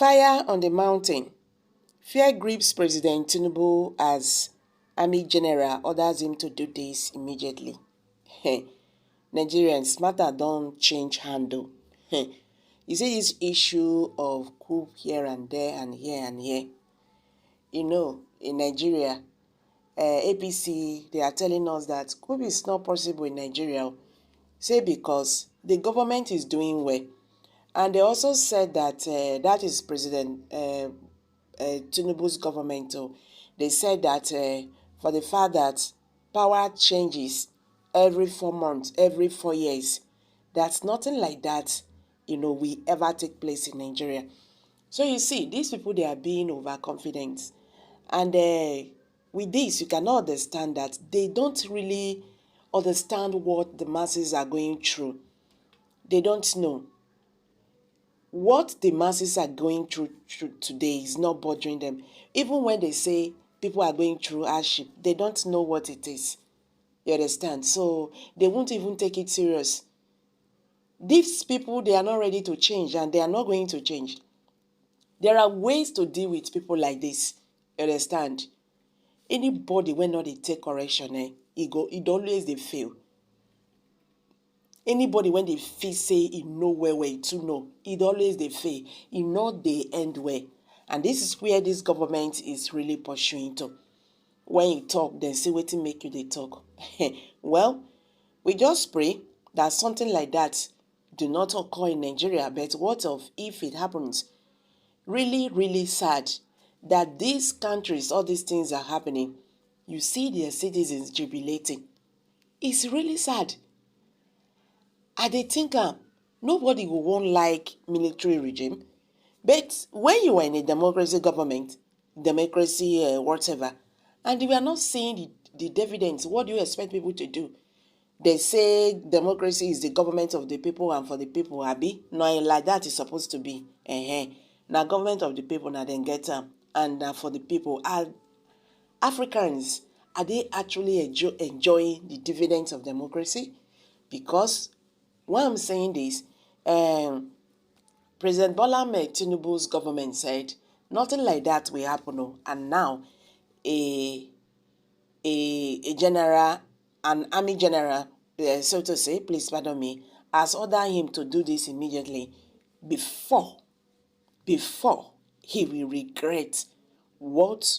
Fire on the mountain. Fear grips President Tinubu as Army General orders him to do this immediately. Nigerians, matter don't change handle. You see this issue of coup here and there and here and here. You know, in Nigeria, APC, they are telling us that coup is not possible in Nigeria. Say because the government is doing well. And they also said that that is President Tinubu's government. They said that for the fact that power changes every 4 months, every 4 years, that's nothing like that, we ever take place in Nigeria. So you see, these people, they are being overconfident. And with this, you cannot understand that they don't really understand what the masses are going through. They don't know. What the masses are going through today is not bothering them. Even when they say people are going through hardship, they don't know what it is. You understand? So they won't even take it serious. These people, they are not ready to change, and they are not going to change. There are ways to deal with people like this. You understand? Anybody when not they take correction, it always they fail. Anybody when they feel say it know where to know, it always they fail. It not they end well. And this is where this government is really pursuing to. When you talk, then say what to make you they talk. Well, we just pray that something like that do not occur in Nigeria. But what if it happens? Really, really sad that these countries, all these things are happening. You see their citizens jubilating. It's really sad. I dey think nobody will want like military regime. But when you are in a democracy government, democracy whatever, and we are not seeing the dividends, what do you expect people to do? They say democracy is the government of the people and for the people, abi? No, like that is supposed to be. Now government of the people, now then get and for the people. Are Africans, are they actually enjoying the dividends of democracy? Because why I'm saying this, President Bola Ahmed Tinubu's government said nothing like that will happen. And now a general, an army general, so to say, please pardon me, has ordered him to do this immediately before he will regret what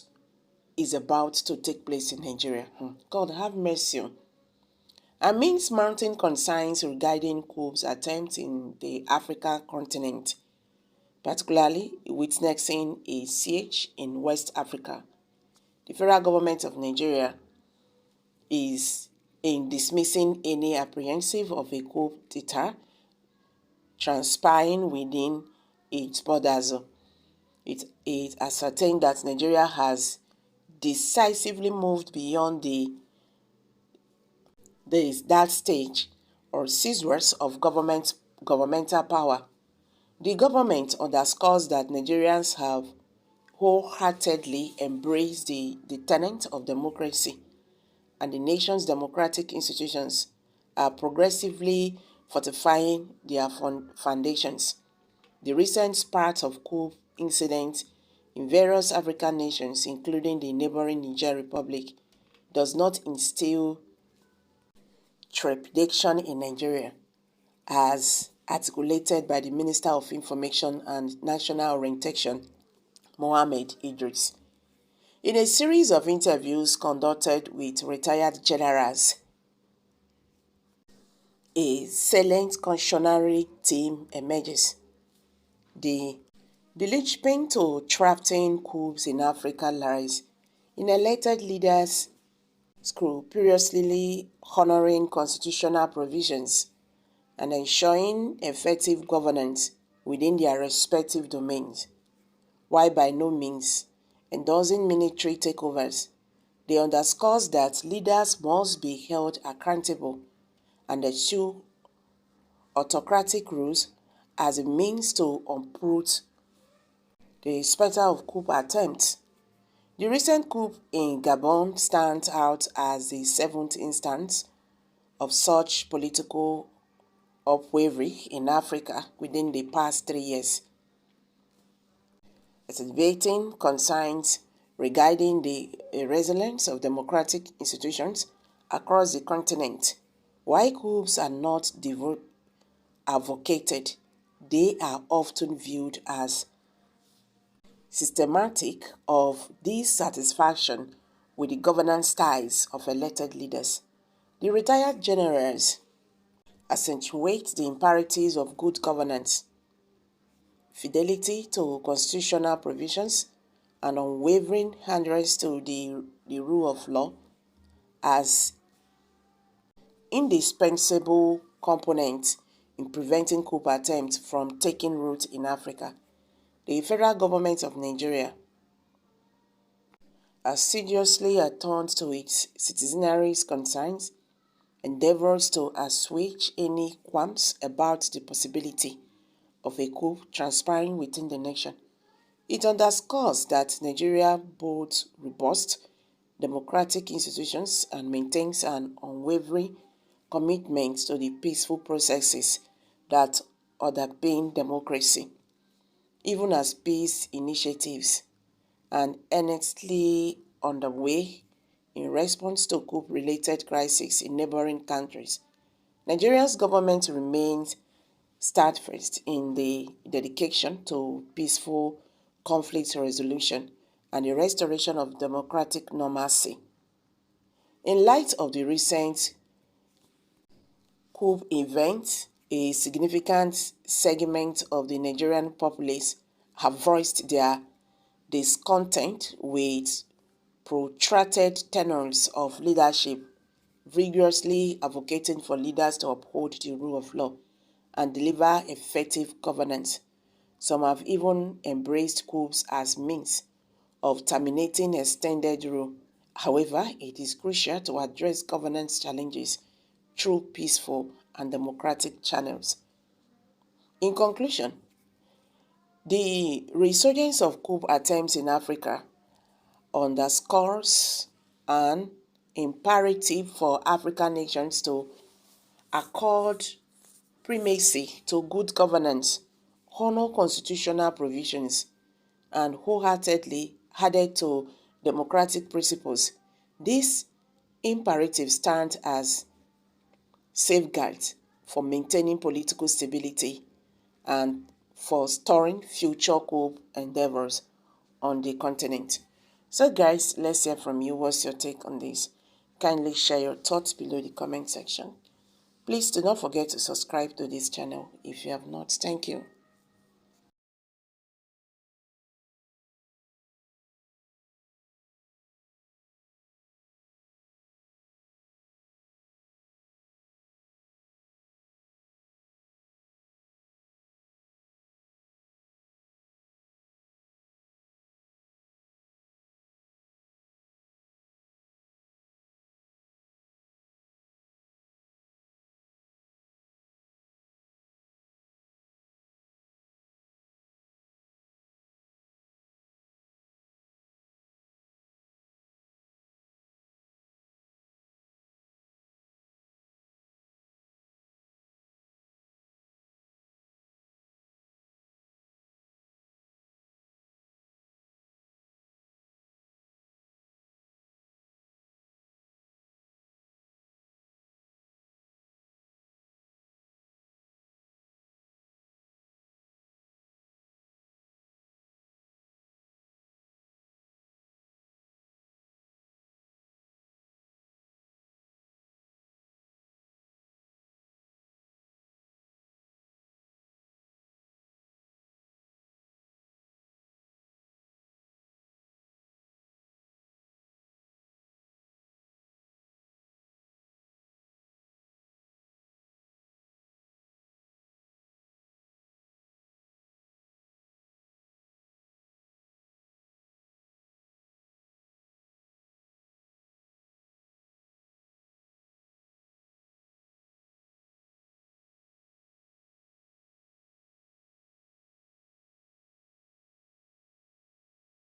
is about to take place in Nigeria. God have mercy. Amidst mounting concerns regarding coups attempts in the African continent, particularly witnessing a siege in West Africa, the federal government of Nigeria is in dismissing any apprehensive of a coup d'etat transpiring within its borders. It ascertained that Nigeria has decisively moved beyond that stage or seizures of governmental power. The government underscores that Nigerians have wholeheartedly embraced the tenet of democracy, and the nation's democratic institutions are progressively fortifying their foundations. The recent spate of coup incidents in various African nations, including the neighboring Niger Republic, does not instill trepidation in Nigeria, as articulated by the Minister of Information and National Orientation, Mohammed Idris. In a series of interviews conducted with retired generals, a salient cautionary theme emerges. The linchpin to thwarting coups in Africa lies in elected leaders scrupulously honoring constitutional provisions and ensuring effective governance within their respective domains, while by no means endorsing military takeovers. They underscores that leaders must be held accountable and eschew autocratic rules as a means to uproot the specter of coup attempts. The recent coup in Gabon stands out as the seventh instance of such political upheaval in Africa within the past 3 years. It's debating concerns regarding the resilience of democratic institutions across the continent. While coups are not advocated, they are often viewed as systematic of dissatisfaction with the governance styles of elected leaders. The retired generals accentuate the imperatives of good governance, fidelity to constitutional provisions, and unwavering adherence to the rule of law as indispensable components in preventing coup attempts from taking root in Africa. The federal government of Nigeria assiduously attuned to its citizenary's concerns, endeavors to assuage any qualms about the possibility of a coup transpiring within the nation. It underscores that Nigeria boasts robust democratic institutions and maintains an unwavering commitment to the peaceful processes that underpin democracy, even as peace initiatives are earnestly underway in response to coup-related crises in neighboring countries. Nigeria's government remains steadfast in the dedication to peaceful conflict resolution and the restoration of democratic normalcy. In light of the recent coup events, a significant segment of the Nigerian populace have voiced their discontent with protracted tenures of leadership, vigorously advocating for leaders to uphold the rule of law and deliver effective governance. Some have even embraced coups as means of terminating extended rule. However, it is crucial to address governance challenges through peaceful and democratic channels. In conclusion, the resurgence of coup attempts in Africa underscores an imperative for African nations to accord primacy to good governance, honor constitutional provisions, and wholeheartedly adhere to democratic principles. These imperatives stand as safeguards for maintaining political stability and for storing future coup endeavors on the continent. So guys, let's hear from you. What's your take on this? Kindly share your thoughts below the comment section. Please do not forget to subscribe to this channel if you have not. Thank you.